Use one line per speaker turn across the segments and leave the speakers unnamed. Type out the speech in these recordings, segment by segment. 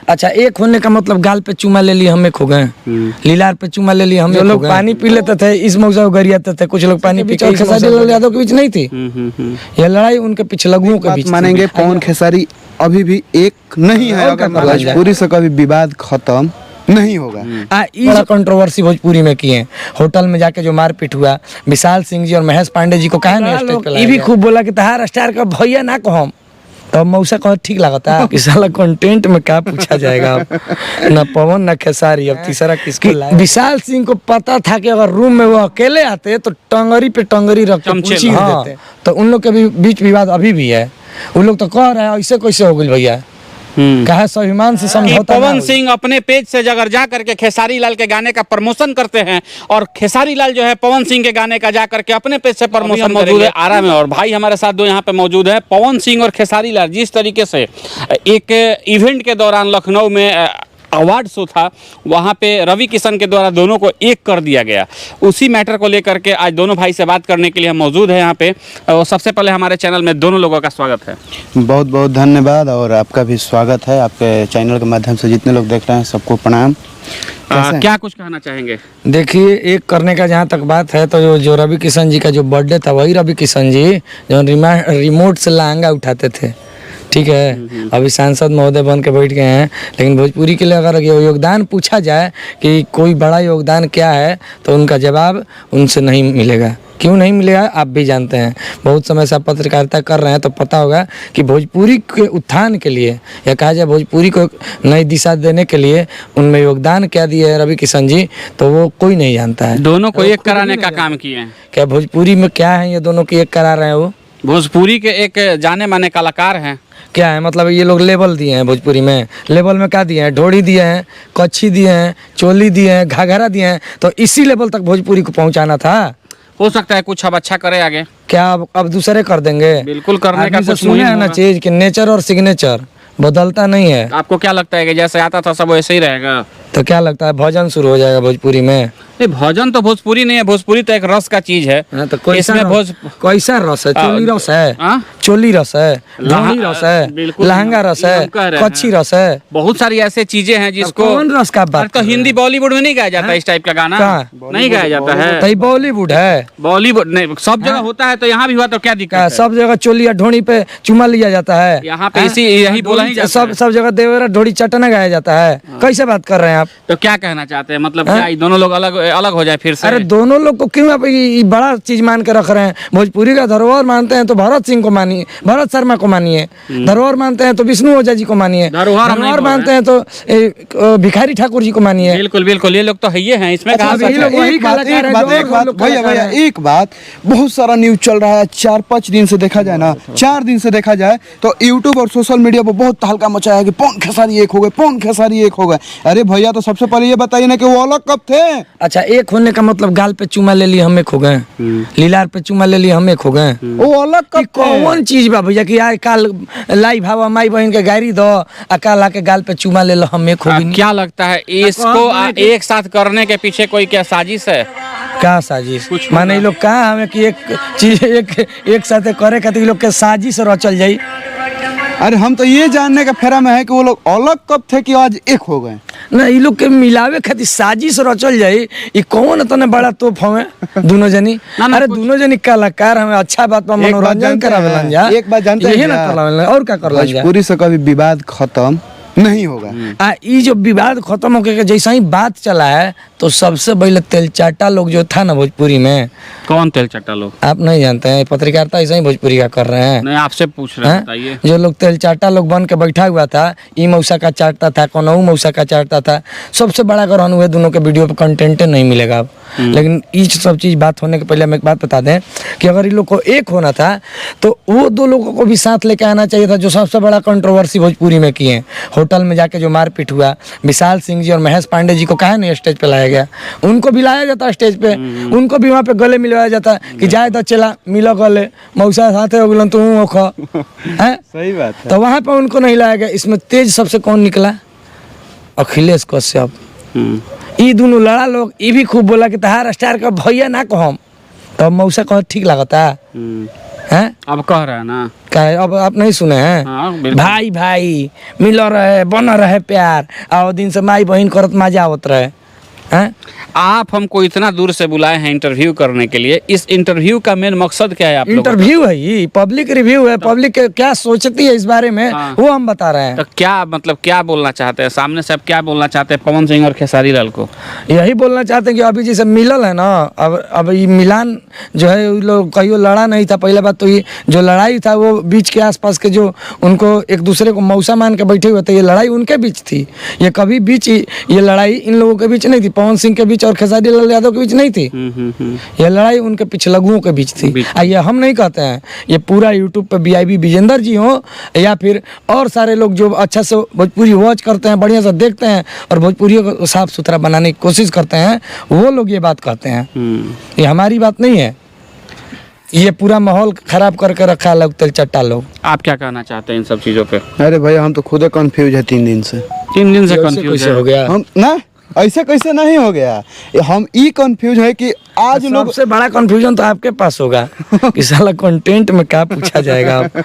अच्छा, एक होने का मतलब गाल पे चूमा ले लिए हम एक हो गए, लीलार पे चूमा ले लिए हम। जो लोग पानी पी लेते थे इस मौजा को गरियाते थे, कुछ लोग पानी पी के खेसारी लाल यादव के बीच नहीं थी। यह लड़ाई उनके पिछलगुओं के बीच
मानेंगे। पवन खेसारी अभी भी एक नहीं है, अगर भोजपुरी से कभी विवाद खत्म नहीं होगा।
बड़ा कंट्रोवर्सी भोजपुरी में किए, होटल में जाके जो मारपीट हुआ, विशाल सिंह जी और महेश पांडे जी को कहा नहीं स्टेज पे लाया। ये भी खूब बोला कि तहार स्टार का भैया ना कहम, तो मौसा कह ठीक लगता है। साला कंटेंट में क्या पूछा जाएगा अब, ना पवन ना खेसारी, अब तीसरा किसको लाए। विशाल सिंह को पता था कि अगर रूम में वो अकेले आते तो टंगरी पे टंगरी रख के पूछी देते, तो उन लोग के बीच विवाद अभी भी है। उन लोग तो कह रहे हैं ऐसे कैसे हो गई भैया, कहा स्वाभिमान से समझौता।
पवन सिंह अपने पेज से अगर जा करके खेसारी लाल के गाने का प्रमोशन करते हैं और खेसारी लाल जो है पवन सिंह के गाने का जा करके अपने पेज से प्रमोशन मौजूद है आरा में। और भाई हमारे साथ दो यहाँ पे मौजूद है, पवन सिंह और खेसारी लाल। जिस तरीके से एक इवेंट के दौरान लखनऊ में अवार्ड शो था, वहाँ पे रवि किशन के द्वारा दोनों को एक कर दिया गया। उसी मैटर को लेकर के आज दोनों भाई से बात करने के लिए हम मौजूद हैं यहाँ पे। और सबसे पहले हमारे चैनल में दोनों लोगों का स्वागत है।
बहुत बहुत धन्यवाद और आपका भी स्वागत है। आपके चैनल के माध्यम से जितने लोग देख रहे हैं सबको प्रणाम।
क्या कुछ कहना चाहेंगे?
देखिए, एक करने का जहाँ तक बात है तो जो रवि किशन जी का जो बर्थडे था, वही रवि किशन जी जो रिमोट से लहंगा उठाते थे, ठीक है, अभी सांसद महोदय बन के बैठ गए हैं। लेकिन भोजपुरी के लिए अगर योगदान पूछा जाए कि कोई बड़ा योगदान क्या है, तो उनका जवाब उनसे नहीं मिलेगा। क्यों नहीं मिलेगा आप भी जानते हैं, बहुत समय से आप पत्रकारिता कर रहे हैं तो पता होगा कि भोजपुरी के उत्थान के लिए या कहा जाए भोजपुरी को नई दिशा देने के लिए उनमें योगदान क्या दिए है रवि किशन जी, तो वो कोई नहीं जानता है।
दोनों को एक कराने का काम किए हैं।
क्या भोजपुरी में क्या है ये दोनों की एक करा रहे हैं? वो
भोजपुरी के एक जाने माने कलाकार हैं।
क्या है मतलब, ये लोग लेबल दिए हैं भोजपुरी में। लेबल में क्या दिए हैं? ढोड़ी दिए हैं, कच्छी दिए हैं, चोली दिए हैं, घाघरा दिए हैं। तो इसी लेवल तक भोजपुरी को पहुंचाना था।
हो सकता है कुछ अब अच्छा करे आगे।
क्या अब दूसरे कर देंगे?
बिल्कुल करने का कुछ
सुने है ना चीज कि नेचर और सिग्नेचर बदलता नहीं है।
आपको क्या लगता है कि जैसे आता था सब वैसे ही रहेगा?
तो क्या लगता है भजन शुरू हो जाएगा भोजपुरी में?
नहीं, भजन तो भोजपुरी नहीं है, भोजपुरी तो एक रस का चीज है।
तो कैसा रस है? चोली रस है, चोली रस है, ढोली रस है, लहंगा रस है, कच्छी रस है,
बहुत सारी ऐसे चीजें हैं जिसको।
कौन रस का बात?
तो हिंदी बॉलीवुड में नहीं गाया जाता इस टाइप का गाना, नहीं गाया जाता है।
तो बॉलीवुड है,
बॉलीवुड नहीं, सब जगह होता है, तो यहाँ भी हुआ तो क्या दिक्कत है?
सब जगह चोली या ढोड़ी पे चुमा लिया जाता है,
यहाँ पे इसी यही बोला ही जाता है।
सब जगह देवरा ढोड़ी चटना गाया जाता है। कैसे बात कर रहे हैं आप?
तो क्या कहना चाहते हैं, मतलब क्या दोनों लोग अलग हो जाए फिर से?
अरे दोनों लोग को क्यों आप ये बड़ा चीज मान के रख रहे हैं? भोजपुरी का धरोहर मानते हैं तो भरत सिंह को मानिए, भरत शर्मा को मानिए। धरोहर मानते हैं तो विष्णु ओझा जी को मानिए। धरोहर मानते हैं तो भिखारी ठाकुर जी को मानिए।
बिल्कुल बिल्कुल, ये लोग तो है हैं इसमें।
भैया एक बात, बहुत सारा न्यूज चल रहा है 4-5 दिन से देखा जाए ना, 4 दिन से देखा जाए तो यूट्यूब और सोशल मीडिया पर बहुत तहलका मचाया है कि पवन खेसारी एक हो गए, पवन खेसारी एक हो गए। अरे भैया, तो सबसे पहले ये बताइए ना कि वो अलग कब थे?
अच्छा, एक होने का मतलब गाल पे चूमा ले लिए हम एक हो गए, लीलार पे चूमा ले लिए हम एक हो गए।
वो अलग कब?
कौन चीज बा भैया कि आए काल लाइव हवा माई बहन के गाड़ी दो, अकाल आके गाल पे चूमा ले लो हम एक हो गए।
क्या लगता है इसको एक साथ करने के पीछे कोई क्या साजिश है?
क्या साजिश? माने लोग कहा हमें कि एक चीज एक साथ करे खातिर लोग के साजिश रचल जाई।
अरे हम तो ये जानने का फेरा में है कि वो लोग अलग कब थे कि आज एक हो गए।
ना, ये लोग के मिलावे खातिर साजिश रचल जाई। ये कौन तने बड़ा तोप हमें दोनों जनी? अरे दोनों जनी कलाकार हमें अच्छा बात पर मनोरंजन करावेलन जा।
एक बात जानते हैं
ना करावेलन और क्या करलन जा?
भोजपुरी से कभी विवाद खत्म नहीं होगा।
ये जो विवाद खत्म होके के जैसा ही बात चला है, तो सबसे पहले तेलचाटा लोग जो था ना भोजपुरी में।
कौन तेलचाटा लोग?
आप नहीं जानते हैं? पत्रकारिता ऐसा ही भोजपुरी का कर रहे हैं।
नहीं, आपसे पूछ रहे हैं, बताइए।
जो लोग तेलचाटा लोग बन के बैठा हुआ था, ई मौसा का चाटता था, कौनऊ मौसा का चाटता था, सबसे बड़ा ग्रहण हुए दोनों के वीडियो पे कंटेंट नहीं मिलेगा अब। लेकिन ये सब चीज बात होने के पहले हम एक बात बता दें कि अगर इन लोग को एक होना था तो वो दो लोगों को भी साथ लेके आना चाहिए था, जो सबसे बड़ा कंट्रोवर्सी भोजपुरी में किए। होटल में जाके जो मारपीट हुआ, विशाल सिंह जी और महेश पांडे जी को कहा नहीं स्टेज पे लाया गया? उनको भी लाया जाता स्टेज पे, उनको भी वहाँ पे गले मिलवाया जाता कि जाए तो चला मिलो गले, मौसा साथे हो गलन तू है।
सही बात है।
तो वहाँ पे उनको नहीं लाया गया। इसमें तेज सबसे कौन निकला? अखिलेश कश्यप। ये दोनों लड़ा लोग, ये भी खूब बोला कि तहार स्टार का भैया ना कहम, तो मौसा कह ठीक लगता हैं?
अब कह रहे हैं ना।
क्या है? अब आप नहीं सुने हैं?
हाँ, बिल्कुल।
भाई भाई मिल रहे बन रहे प्यार, आओ दिन से माई बहन करत मजा आवत रहे हैं।
आप हमको इतना दूर से बुलाए हैं इंटरव्यू करने के लिए, इस इंटरव्यू का मेन मकसद क्या है आप लोगों का?
इंटरव्यू है, ये पब्लिक रिव्यू है, पब्लिक क्या सोचती है इस बारे में
हाँ।
वो हम बता रहे हैं।
तो क्या मतलब क्या बोलना चाहते हैं सामने से, आप क्या बोलना चाहते हैं पवन सिंह और खेसारी लाल को?
यही बोलना चाहते हैं कि अभी जैसे मिलल है ना, अब ये मिलान जो है वो लोग कहीं लड़ा नहीं था। पहले बात तो ये जो लड़ाई था वो बीच के आसपास के जो उनको एक दूसरे को मौसा मान के बैठे हुए थे, ये लड़ाई उनके बीच थी। ये कभी बीच ये लड़ाई इन लोगों के बीच नहीं थी, पवन सिंह के बीच और खेसारी लाल यादव के बीच नहीं थी। ये लड़ाई उनके पिछलगुओं के बीच थी। ये हम नहीं कहते हैं, ये पूरा यूट्यूब पे BIB विजेंद्र जी हो या फिर और सारे लोग जो अच्छा से भोजपुरी वॉच करते हैं, बढ़िया से देखते हैं और भोजपुरी को साफ सुथरा बनाने की कोशिश करते हैं, वो लोग ये बात कहते हैं। ये हमारी बात नहीं है, ये पूरा माहौल खराब करके रखा है लोग, तेलचट्टा लोग।
आप क्या कहना चाहते हैं इन सब चीजों पे?
अरे भैया हम तो खुद कंफ्यूज है 3 दिन से।
3 दिन से
कैसे
कंफ्यूज
हो गया?
हम ना ऐसे कैसे नहीं हो गया, हम ई कंफ्यूज है कि आज लोग
सबसे बड़ा कंफ्यूजन तो आपके पास होगा कि साला कंटेंट में क्या पूछा जाएगा अब,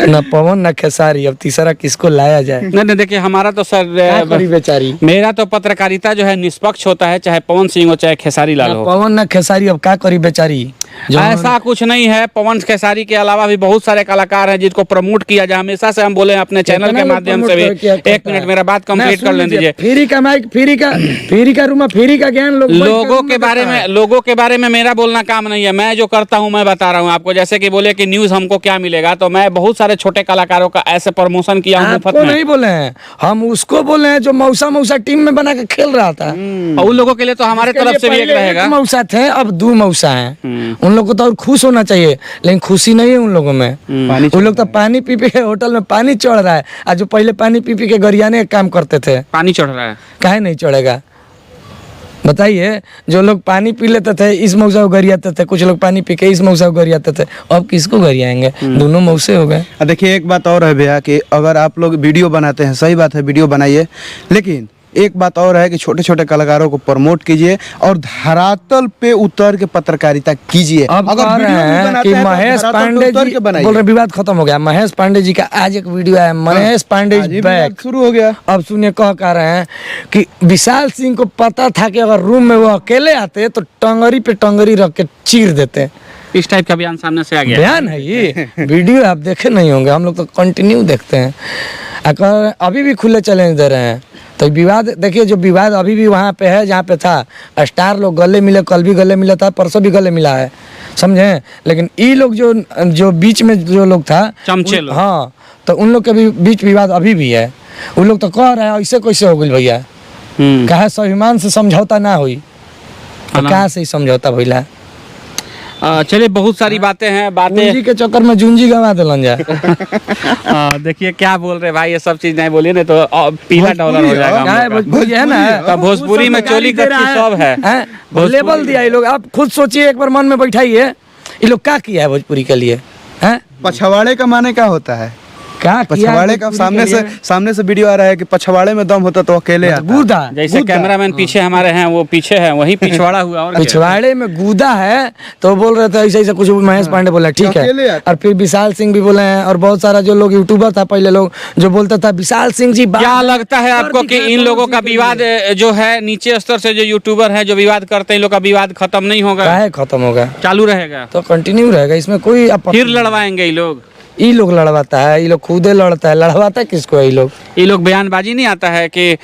ना पवन ना खेसारी, अब तीसरा किसको लाया जाए?
नहीं देखिए, हमारा तो
क्या
सर
करी बेचारी?
मेरा तो पत्रकारिता जो है निष्पक्ष होता है, चाहे पवन सिंह हो चाहे खेसारी लाल
ना
हो।
पवन ना खेसारी, अब क्या करी बेचारी? जो
ऐसा कुछ नहीं है, पवन खेसारी के अलावा भी बहुत सारे कलाकार हैं जिनको प्रमोट किया जाए। हमेशा से हम बोले हैं अपने चैनल के माध्यम से भी। एक मिनट मेरा बात कंप्लीट कर लेने दीजिए।
फ्री का माइक, फ्री का रूम, फ्री का ज्ञान
लोगों के बारे में मेरा बोलना काम नहीं है। मैं जो करता हूं मैं बता रहा हूं आपको। जैसे कि बोले कि न्यूज हमको क्या मिलेगा, तो मैं बहुत सारे छोटे कलाकारों का ऐसे प्रमोशन किया हूं मुफ्त
आपको
में।
नहीं बोले हैं, हम उसको बोले हैं जो मौसा टीम में बना के खेल रहा था।
और उन लोगों के लिए तो हमारे तरफ से भी एक रहेगा।
मौसा थे, अब 2 मौसा हैं। उन लोगों को तो और खुश होना चाहिए, लेकिन खुशी नहीं है उन लोगों में। उन लोग तो पानी पी के होटल में पानी चढ़ रहा है, आज जो पहले पानी पी के गरियाने का काम करते थे।
पानी चढ़ रहा है,
काहे नहीं चढ़ेगा बताइए? जो लोग पानी पी लेते थे इस मौसा को गरियाते थे, कुछ लोग पानी पी के इस मौसा को गरियाते थे, अब किसको गरियाएंगे? दोनों मौसे हो गए।
देखिए एक बात और है भैया कि अगर आप लोग वीडियो बनाते हैं, सही बात है वीडियो बनाइए, लेकिन एक बात और है कि छोटे छोटे कलाकारों को प्रमोट कीजिए और धरातल पे उतर के पत्रकारिता कीजिए।
अब
अगर
कह रहे
वीडियो भी
हैं
बनाते
कि
हैं तो
महेश
धरातल पे
पांडे
उतर
जी
के बनाइए।
बोल रहे विवाद खत्म हो गया। महेश पांडे जी का आज एक वीडियो आया, महेश पांडे
आज ही
इज
विवाद
बैक।
शुरू हो गया।
अब सुनिए कह रहे हैं कि विशाल सिंह को पता था कि अगर रूम में वो अकेले आते तो टंगरी पे टंगरी रख के चीर देते।
इस टाइप का बयान सामने से आ गया।
बयान है ये, वीडियो आप देखे नहीं होंगे, हम लोग तो कंटिन्यू देखते हैं। अभी भी खुले चैलेंज दे रहे हैं। तो विवाद देखिए, जो विवाद अभी भी वहाँ पे है जहाँ पे था, स्टार लोग गले मिले, कल भी गले मिला था, परसों भी गले मिला है, समझे? लेकिन ये लोग जो बीच में जो लोग था,
चमचे लोग।
हाँ, तो उन लोग के भी बीच विवाद अभी भी है। उन लोग तो कह रहे हैं ऐसे कैसे हो गई भैया, कहा स्वाभिमान से समझौता ना हुई, तो कहाँ से ही समझौता भैया?
चलिए, बहुत सारी बातें हैं,
पूंजी के चक्कर में जूंजी गंवा दिलन जा।
देखिए क्या बोल रहे भाई, ये सब चीज नहीं बोलिए, नहीं तो पीला डॉलर हो जाएगा हम
क्या है,
लोग का।
भोजपुरी है ना?
तो भोजपुरी में चोली कच्ची सब है।
लेबल दिया ये लोग, आप खुद सोचिए, एक बार मन में बैठाइए, ये लोग क्या किया है भोजपुरी के लिए? हैं?
पछवाड़े का माने क्या होता है?
क्या किया है
पछवाड़े का
भोजपुरी के लिए?
सामने से वीडियो आ रहा है कि पछवाड़े में दम होता तो अकेले आता।
गूदा,
जैसे कैमरामैन पीछे हमारे हैं, वो पीछे है, वही पिछवाड़ा हुआ। और क्या?
पिछवाड़े में गूदा है तो बोल रहे थे ऐसे ऐसे कुछ। महेश पांडे बोला ठीक
अकेले
है,
आता।
और फिर विशाल सिंह भी बोले हैं, और बहुत सारा जो लोग यूट्यूबर था पहले लोग जो बोलता था विशाल सिंह जी।
क्या लगता है आपको कि इन लोगों का विवाद जो है नीचे स्तर से जो यूट्यूबर है जो विवाद करते हैं, इन लोग का विवाद खत्म नहीं होगा?
काहे खत्म होगा?
चालू रहेगा,
तो कंटिन्यू रहेगा, इसमें कोई आपत्ति
फिर लड़वाएंगे ये लोग।
ये लोग लड़वाता है, ये लोग खुदे लड़ता है, लड़वाता है किसको? ये लोग
बयानबाजी नहीं आता है कि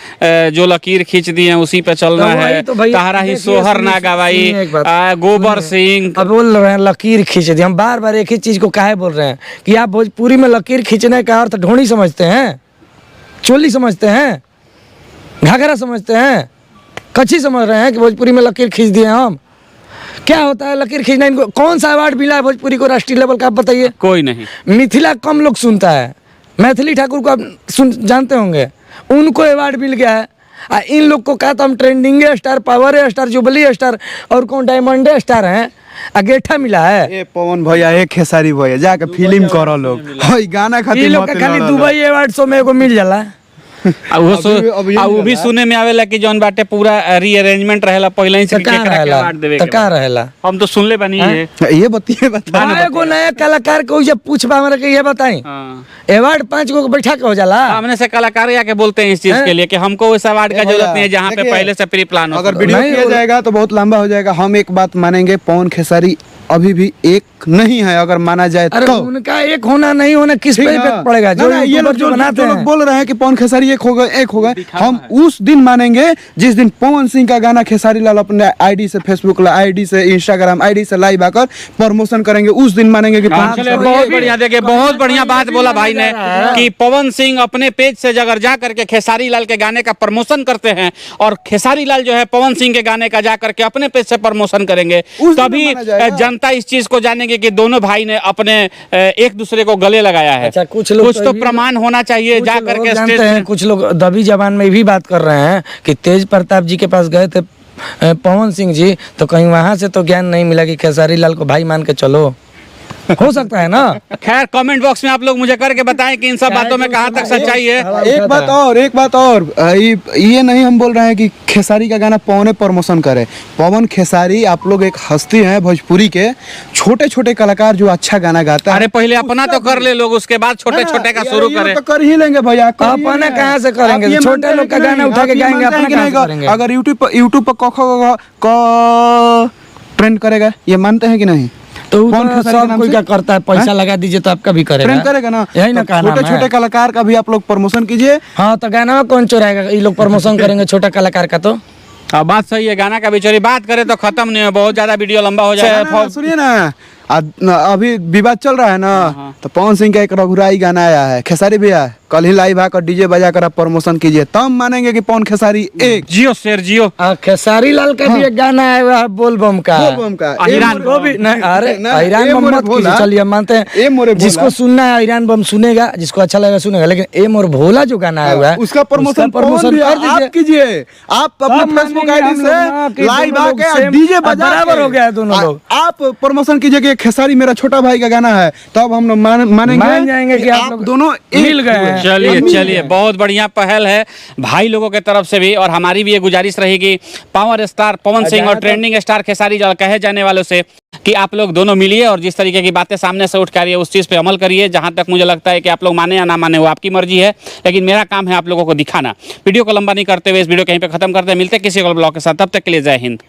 जो लकीर खींच दिए हैं उसी पे चलना
तो वही
है,
तो भैया,
तारा ही
देखिए,
सोहर ना
सुनिए
गवाई,
एक बात।
गोबर सिंह।
अब बोल रहे हैं लकीर खींच दी। हम बार बार एक ही चीज को काहे बोल रहे हैं कि आप भोजपुरी में लकीर खींचने का अर्थ ढोणी समझते हैं, चोली समझते हैं, घाघरा समझते हैं, कच्ची समझ रहे हैं कि भोजपुरी में लकीर खींच दिए हम? क्या होता है लकीर खींचना? इनको कौन सा अवार्ड मिला है भोजपुरी को राष्ट्रीय लेवल का, आप बताइए?
कोई नहीं।
मिथिला कम लोग सुनता है, मैथिली ठाकुर को आप जानते होंगे, उनको अवार्ड मिल गया है। इन लोग को कहा था हम trending star, power star, jubilee star और कौन डायमंड स्टार हैं, अगेठा मिला है।
ए पवन भैया, ए खेसारी भैया, जाके फिल्म करो लोग, हई गाना
ये
खातिर
लोग का खाली दुबई अवार्ड शो में एगो मिल जाला,
वो भी सुने में आवेला कि जौन बाटे पूरा रीअरेंजमेंट रहेला पहले ही से
तो का
केकरा के
रहेला
अवार्ड देवे
तो
के
का
बा।
रहेला
हम तो सुनले बनी है।
ये बतिए बता
एगो नया कलाकार को जब पूछबा हमरा के ये बताई
हाँ।
अवार्ड 5 गो बैठा के हो जाला।
सामने से कलाकार आके बोलते हैं इस चीज के लिए कि हमको उस अवार्ड का जरूरत नहीं है जहाँ पे
देखिए,
पहले से प्री प्लान हो।
अगर वीडियो
नहीं,
किया
वो-
जाएगा तो बहुत लंबा हो जाएगा। हम एक बात मानेंगे, पवन खेसारी अभी भी एक नहीं है अगर माना जाए
अरे
तो।
उनका एक होना नहीं होना किस पे
ठीक है?
इफेक्ट पड़ेगा?
ना,
जो
ना, ये
यूट्यूबर
लोग
जो बनाते
लोग
हैं
बोल रहे हैं कि पवन खेसारी एक हो गए, हम उस दिन मानेंगे जिस दिन पवन सिंह का गाना खेसारी लाल अपने आईडी से, फेसबुक आईडी से, इंस्टाग्राम आईडी से लाइव आकर प्रमोशन करेंगे, उस दिन मानेंगे कि पवन
चले
खेसारी
बहुत
एक-
बढ़िया, देखिए बहुत बढ़िया बात बोला भाई ने कि पवन सिंह अपने पेज से अगर जा करके खेसारी लाल के गाने का प्रमोशन करते हैं और खेसारी लाल जो है पवन सिंह के गाने का जा करके अपने पेज से प्रमोशन करेंगे,
उस दिन
तभी
माना जाएगा।
जनता इस चीज को जानेगी कि दोनों भाई ने अपने एक दूसरे को गले लगाया है।
अच्छा, कुछ लोग
तो
ये-
प्रमाण होना चाहिए
कुछ
जा
लोग
करके
जानते
स्टेज
हैं,
में।
कुछ लोग दबी जबान में भी बात कर रहे हैं कि तेज प्रताप जी के पास गए थे पवन सिंह जी, तो कहीं वहां से तो ज्ञान नहीं मिला कि खेसारी लाल को भाई मान के चलो। हो सकता है ना।
खैर कमेंट बॉक्स में आप लोग मुझे करके बताएं कि इन सब बातों में कहाँ तक सच्चाई है।
एक बात और ये नहीं हम बोल रहे हैं कि खेसारी का गाना पवन प्रमोशन करे। पवन खेसारी आप लोग एक हस्ती हैं भोजपुरी के, छोटे छोटे कलाकार जो अच्छा गाना गाता है।
अरे पहले अपना तो कर ले लोग, उसके बाद छोटे छोटे का शुरू करें।
तो कर ही लेंगे भैया, कर ही
अपना
लेंगे।
कहाँ से करेंगे?
आप ये
छोटे
मानते
लोग का
हैं कि
गाना
नहीं?
उठा के
आप ये
गाएंगे,
मानते हैं
अपना
कि
कहाँ
नहीं?
से करेंगे?
अगर यूट्यूब पर ट्रेंड करेगा, ये मानते हैं कि नहीं?
तो
पवन खेसारी के
सब
नाम
कोई
से?
क्या करता है, पैसा लगा दीजिए तो आपका भी करेगा।
ट्रेंड करेगा ना,
यही ना कहना
छोटे छोटे कलाकार का भी आप लोग प्रमोशन कीजिए।
हाँ, तो गाना में कौन चोराएगा? ये लोग प्रमोशन करेंगे छोटा कलाकार का तो।
हाँ बात सही है, गाना का बिचौरी बात करें तो खत्म नहीं है, बहुत ज्यादा वीडियो लंबा हो जाएगा।
सुनिए ना, अभी विवाद चल रहा है ना, तो पवन सिंह का एक रघुराई गाना आया है, खेसारी भैया कल ही लाइव आकर डीजे बजा कर आप प्रमोशन कीजिए, तब मानेंगे कि पवन खेसारी एक।
जियो शेर जियो।
खेसारी लाल का भी एक गाना आया हुआ है बोल बम का।
बोल बम का।
ईरान
को भी नहीं, अरे
ना,
ईरान
ए
बम
मोरे
मत
भोला।
कीजिए, चलिए हम मानते
ए
हैं
मोरे भोला।
जिसको सुनना है ईरान बम सुनेगा, जिसको अच्छा लगेगा सुनेगा, लेकिन ए मोर भोला जो गाना आया हुआ है
उसका प्रमोशन
कर
आप
दीजिए।
कीजिए। आप अपने
सब
फेसबुक
मानेंगे
आईडी
हम लोग ना कि
से लाइव
दोनों लोग
आके
same,
डीजे
अब
बजा
बराबर
के
हो गया है दोनों लोग।
आप प्रमोशन कीजिए कि खेसारी मेरा छोटा भाई का गाना है, तब हम लोग मानेंगे,
मान जाएंगे कि आप लोग
दोनों
मिल गए हैं।
चलिए चलिए, बहुत बढ़िया पहल है भाई लोगों के तरफ से भी, और हमारी भी ये गुजारिश रहेगी पावर स्टार पवन सिंह और ट्रेंडिंग स्टार खेसारी लाल कहे जाने वालों से कि आप लोग दोनों मिलिए और जिस तरीके की बातें सामने से उठ कर रही है उस चीज़ पे अमल करिए। जहां तक मुझे लगता है कि आप लोग माने या ना माने वो आपकी मर्जी है, लेकिन मेरा काम है आप लोगों को दिखाना। वीडियो को लंबा नहीं करते हुए इस वीडियो कहीं पे खत्म करते हैं, मिलते हैं किसी और ब्लॉग के साथ, तब तक के लिए जय हिंद।